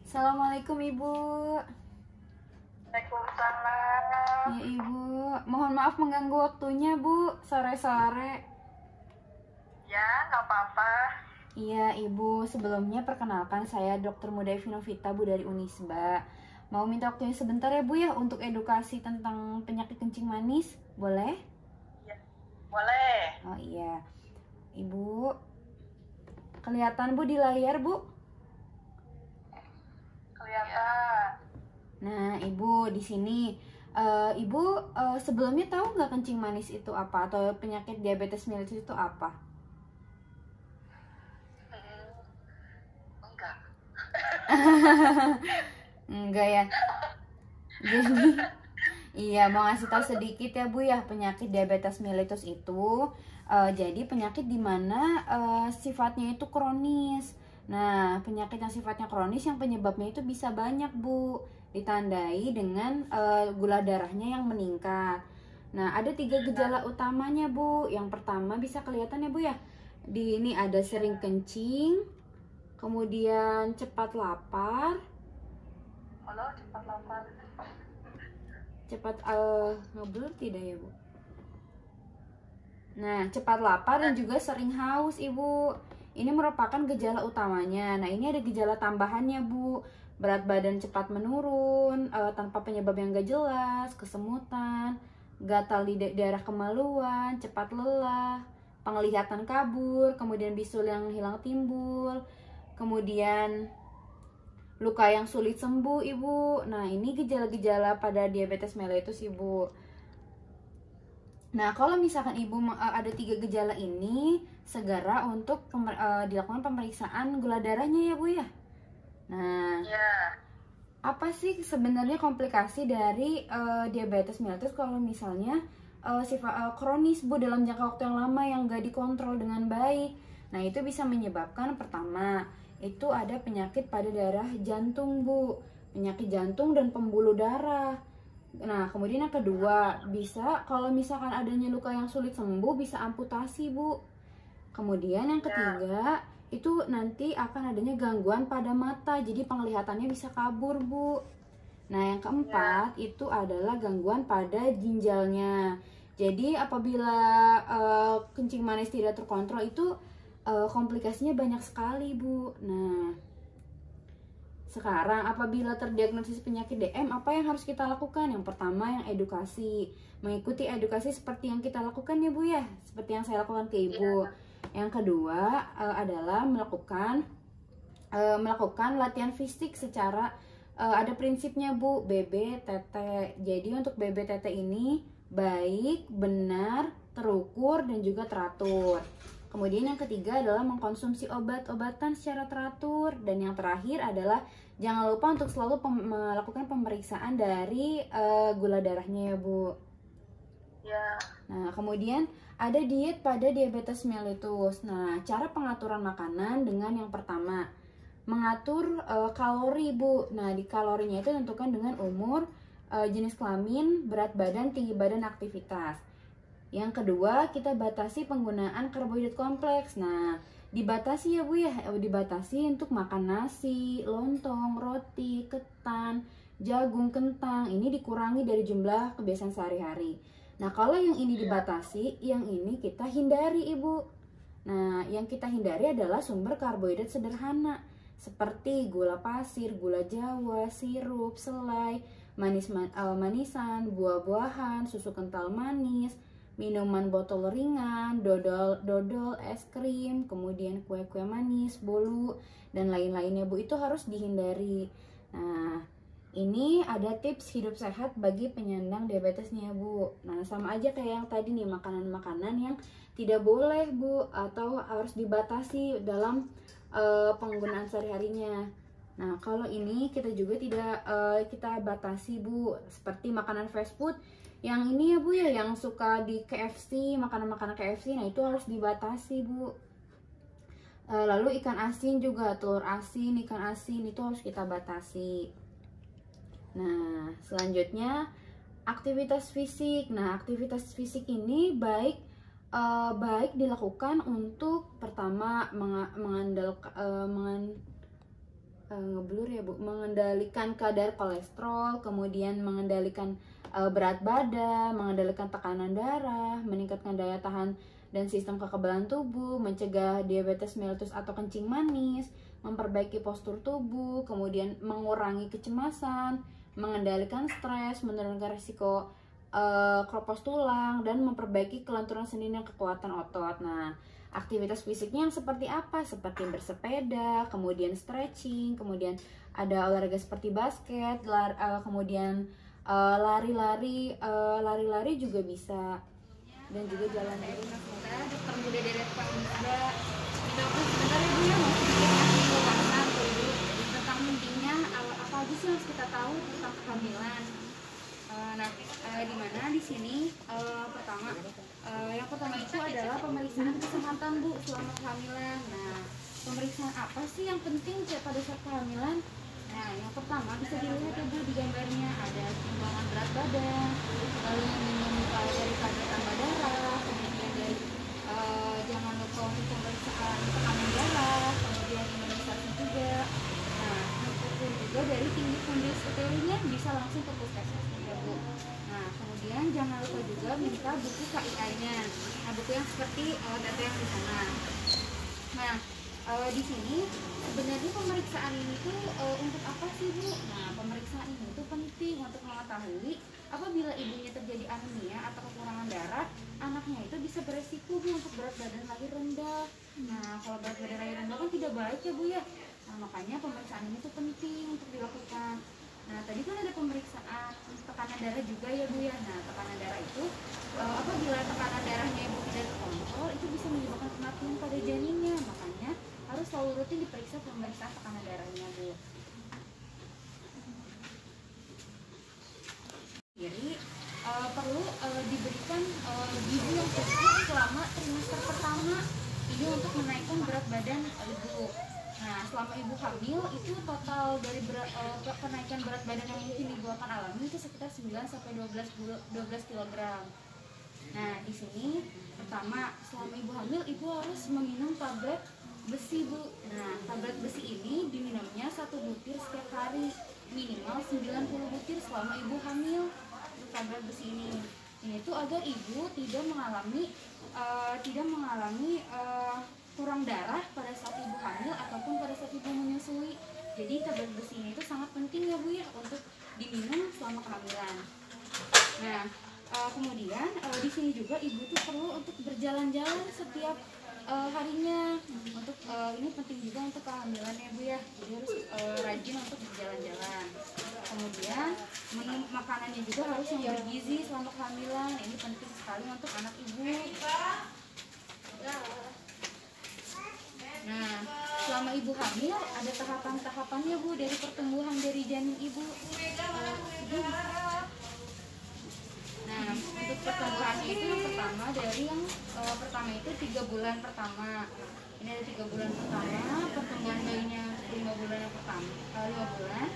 Assalamualaikum Ibu. Waalaikumsalam. Ya Ibu, mohon maaf mengganggu waktunya Bu, sore-sore. Ya, nggak apa-apa. Iya Ibu, sebelumnya perkenalkan saya Dr. Muda Evinovita Bu dari Unisba. Mau minta waktunya sebentar ya Bu ya untuk edukasi tentang penyakit kencing manis, boleh? Ya, boleh. Oh iya, Ibu, kelihatan Bu di layar Bu? Kelihatan. Nah Ibu di sini, Ibu sebelumnya tahu nggak kencing manis itu apa atau penyakit diabetes mellitus itu apa? Enggak. Enggak ya. Jadi iya mau ngasih tahu sedikit ya Bu ya, penyakit diabetes mellitus itu jadi penyakit dimana sifatnya itu kronis. Nah penyakit yang sifatnya kronis yang penyebabnya itu bisa banyak Bu, ditandai dengan gula darahnya yang meningkat. Nah ada 3 gejala utamanya Bu. Yang pertama bisa kelihatan ya Bu ya, di ini ada sering kencing, kemudian cepat lapar, Halo, cepat lapar. cepat ngeblur tidak ya Bu? Nah cepat lapar dan juga sering haus Ibu. Ini merupakan gejala utamanya. Nah ini ada gejala tambahannya Bu, berat badan cepat menurun tanpa penyebab yang gak jelas, kesemutan, gatal di daerah kemaluan, cepat lelah, penglihatan kabur, kemudian bisul yang hilang timbul, kemudian luka yang sulit sembuh Ibu. Nah ini gejala-gejala pada diabetes mellitus Ibu. Nah kalau misalkan Ibu ada 3 gejala ini, segera untuk dilakukan pemeriksaan gula darahnya ya Bu ya. Nah Ya, apa sih sebenarnya komplikasi dari diabetes mellitus kalau misalnya sifat kronis Bu, dalam jangka waktu yang lama yang gak dikontrol dengan baik. Nah itu bisa menyebabkan pertama itu ada penyakit pada daerah jantung Bu, penyakit jantung dan pembuluh darah. Nah kemudian yang kedua bisa kalau misalkan adanya luka yang sulit sembuh bisa amputasi Bu. Kemudian yang ketiga itu nanti akan adanya gangguan pada mata, jadi penglihatannya bisa kabur Bu. Nah yang keempat itu adalah gangguan pada ginjalnya. Jadi apabila kencing manis tidak terkontrol itu komplikasinya banyak sekali Bu. Nah sekarang apabila terdiagnosis penyakit DM, apa yang harus kita lakukan? Yang pertama yang edukasi, mengikuti edukasi seperti yang kita lakukan ya Bu ya, seperti yang saya lakukan ke Ibu. Yang kedua adalah melakukan latihan fisik secara ada prinsipnya Bu, BBTT. Jadi untuk BBTT ini baik, benar, terukur dan juga teratur. Kemudian yang ketiga adalah mengkonsumsi obat-obatan secara teratur. Dan yang terakhir adalah jangan lupa untuk selalu melakukan pemeriksaan dari gula darahnya ya Bu. ya. Nah kemudian ada diet pada diabetes mellitus. Nah cara pengaturan makanan dengan yang pertama mengatur kalori Bu. Nah di kalorinya itu tentukan dengan umur, jenis kelamin, berat badan, tinggi badan, aktivitas. Yang kedua, kita batasi penggunaan karbohidrat kompleks. Nah, dibatasi ya Bu ya, dibatasi untuk makan nasi, lontong, roti, ketan, jagung, kentang. Ini dikurangi dari jumlah kebiasaan sehari-hari. Nah, kalau yang ini dibatasi, yang ini kita hindari Ibu. Nah, yang kita hindari adalah sumber karbohidrat sederhana seperti gula pasir, gula jawa, sirup, selai, manisan, buah-buahan, susu kental manis, minuman botol ringan, dodol, es krim, kemudian kue-kue manis, bolu, dan lain-lainnya Bu, itu harus dihindari. Nah, ini ada tips hidup sehat bagi penyandang diabetesnya Bu. Nah, sama aja kayak yang tadi nih, makanan-makanan yang tidak boleh Bu, atau harus dibatasi dalam penggunaan sehari-harinya. Nah, kalau ini kita juga tidak kita batasi Bu, seperti makanan fast food. Yang ini ya Bu ya, yang suka di KFC, makanan-makanan KFC, nah itu harus dibatasi Bu. Lalu ikan asin juga, telur asin, ikan asin itu harus kita batasi. Nah, selanjutnya aktivitas fisik. Nah, aktivitas fisik ini baik dilakukan untuk pertama ngeblur ya Bu, mengendalikan kadar kolesterol, kemudian mengendalikan berat badan, mengendalikan tekanan darah, meningkatkan daya tahan dan sistem kekebalan tubuh, mencegah diabetes mellitus atau kencing manis, memperbaiki postur tubuh, kemudian mengurangi kecemasan, mengendalikan stres, menurunkan risiko kropos tulang, dan memperbaiki kelenturan sendi dan kekuatan otot. Nah, aktivitas fisiknya yang seperti apa? Seperti bersepeda, kemudian stretching, kemudian ada olahraga seperti basket, kemudian lari-lari juga bisa, dan juga jalan dulu. Nah, semoga dokter muda dari Muda dokter sebentar ya Bu ya, mau sedikit ngasih ulasan dulu tentang pentingnya apa aja sih yang harus kita tahu tentang kehamilan. Di mana di sini yang pertama itu adalah pemeriksaan kesehatan Bu selama kehamilan. Nah, pemeriksaan apa sih yang penting pada saat kehamilan? Nah, yang pertama bisa dilihat ya Bu di gambarnya, ada timbangan berat badan, lalu yang minum dari kadar tambah darah, kemudian dari jangan lupa untuk pemeriksaan tekanan darah, kemudian imunisasi juga. Nah, ataupun juga dari tinggi kondisi uterusnya bisa langsung ke puskesmas juga Bu. Nah, kemudian jangan lupa juga minta buku KIA-nya. Nah, buku yang seperti data yang di sana. Nah, di sini sebenarnya pemeriksaan ini tuh untuk apa sih Bu? Nah, pemeriksaan ini tuh penting untuk mengetahui apabila ibunya terjadi anemia atau kekurangan darah, anaknya itu bisa beresiko Bu untuk berat badan lahir rendah. Nah, kalau berat badan lahir rendah kan tidak baik ya Bu ya. Nah, makanya pemeriksaan ini tuh penting untuk dilakukan. Nah, tadi kan ada pemeriksaan tekanan darah juga ya Bu ya. Nah, tekanan darah itu apabila tekanan darahnya ibu tidak terkontrol, itu bisa menyebabkan kematian pada janinnya. Makanya harus selalu rutin diperiksa pemeriksaan tekanan darahnya Bu. Jadi perlu diberikan gizi yang cukup selama trimester pertama ini untuk menaikkan berat badan ibu. Nah, selama ibu hamil itu total dari kenaikan berat badan yang mungkin ibu akan alami itu sekitar 9-12 kg. Nah, di sini pertama selama ibu hamil ibu harus meminum tablet besi Bu. Nah, tablet besi ini diminumnya 1 butir setiap hari, minimal 90 butir selama ibu hamil. Tablet besi ini tuh agar ibu tidak mengalami kurang darah pada saat ibu hamil ataupun pada saat ibu menyusui. Jadi tablet besi ini itu sangat penting ya Bu ya untuk diminum selama kehamilan. Nah, kemudian di sini juga ibu tuh perlu untuk berjalan-jalan setiap harinya. Untuk ini penting juga untuk kehamilan ya Bu ya. Jadi harus rajin untuk berjalan-jalan. Kemudian menu makanannya juga harus yang bergizi selama kehamilan. Ini penting sekali untuk anak ibu. Nah, selama ibu hamil ada tahapan-tahapannya Bu dari pertumbuhan dari janin ibu. Nah, untuk pertumbuhannya itu yang pertama dari yang pertama itu 3 bulan pertama. Ini ada 3 bulan pertama, pertumbuhan bayinya 5 bulan yang pertama, 5 bulan.